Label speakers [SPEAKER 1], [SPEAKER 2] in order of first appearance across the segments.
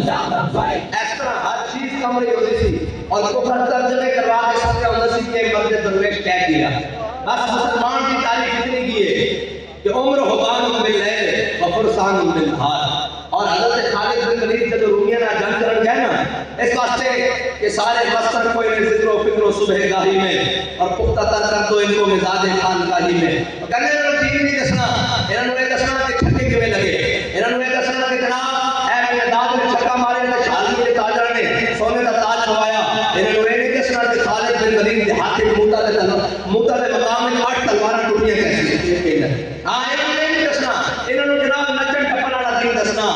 [SPEAKER 1] اس طرح ہر چیز کمرے ہوتی تھی اور کفر ترجمے کروا کے سمجھا ہوتا سی کہ مرد درویش کہہ دیا. بس مسلمان کی تاریخ اتنی کی ہے کہ عمر حبان من اللیل و فرسان من النہار. اور حضرت خالد بن ولید جب رومیہ نہ جنگ کرن گئے نا اس واسطے کہ سارے بستر کو ان ذکر و فکر و صبح گاہی میں اور پختہ تر کر دو ان کو مزاج خان گاہی میں. کہنے انہوں نے ٹھیک نہیں دسنا, انہوں نے دسنا کہ چھکے کیویں لگے, انہوں نے دسنا کہ جناب اے میرے داد نے چھکا مارے نے شادی کے تاجر نے سونے کا تاج پوایا. انہوں نے نہیں دسنا کہ خالد بن ولید کے ہاتھ میں موتا دے مقام میں 8 تلوار ٹوٹیاں کیسی. ہاں انہوں نے نہیں دسنا, انہوں نے جناب نچن ٹپن والا دین دسنا.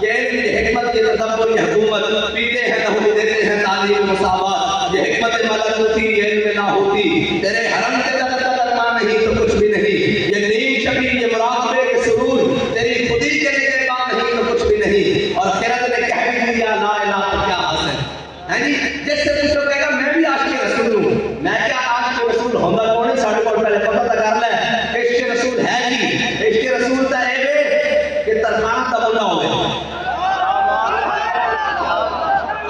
[SPEAKER 1] یہ حکمت یہ تدبر یہ حکومت پیتے ہیں نہ دیتے ہیں تعلیم مساوات. یہ حکمت ملکوتی یہ علم نہ ہوتی تیرے حرم کے درمان نہیں تو کچھ بھی نہیں. یہ نیم شبی یہ مراقبے کے سرور تیری خودی کے لیے بات نہیں تو کچھ بھی نہیں. اور خیرت نے کہہ بھی دیا لا الہ تو کیا حاصل ہے جی. جس سے دوسروں کہے گا میں بھی عاشق رسول ہوں, میں کیا عاشق رسول ہوندہ کون ہے ساڑھے کو پہلے پتہ تھا کر لیں. عشق رسول ہے جی, عشق رسول تا اے بے کہ ترمان تا بندہ ہوئے.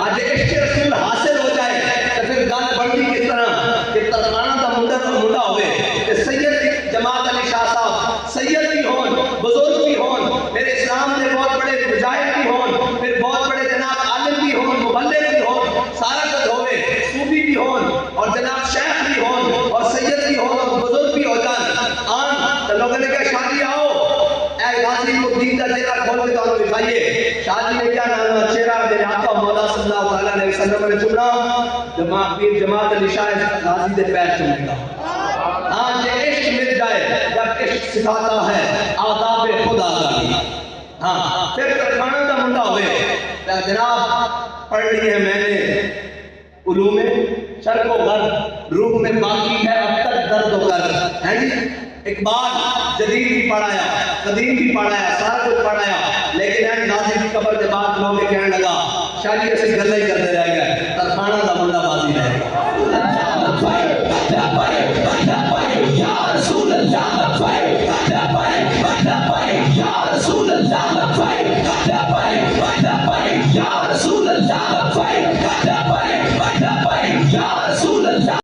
[SPEAKER 1] آج عشق رسول حاصل ہو جائے تو پھر گل بڑھتی کس طرح کہ ترمانہ دا مدہ ہوئے کہ سید جماعت علی شاہ صاحب سید بھی ہون, بزرگ بھی ہون, پھر اسلام کے بہت بڑے مجاہد بھی ہون, پھر بہت بڑے جناب عالم بھی ہون, مبلغ بھی ہون, سارا کچھ ہوئے, صوفی بھی ہون اور جناب شیخ بھی ہون اور سید بھی ہون اور بزرگ بھی ہو جان. آن تو لوگوں نے کہا شادی آؤ اے غازی الدین کا چہرہ کھول کے تو دکھائیے. شادی نے کیا نام چہرہ میرے آقا مولا صلی اللہ علیہ وسلم نے چنا پیر جماعت علی شاہ غازی دے پیر چومے گا. ہاں یہ عشق مل جائے جب عشق سکھاتا ہے آداب خدا کا. ہاں پھر ترکانہ کا منڈا ہوئے جناب پڑھ لی ہے میں نے علوم شرق و غرب روح میں باقی ہے اب تک درد و کرد ہے جی. اقبال جدید بھی پڑھایا, قدیم بھی پڑھایا, سارا کچھ پڑھایا, لیکن غازی کی قبر کے بعد لوگ کہنے لگا شاہ جی ایسے گلے ہی کرتے رہے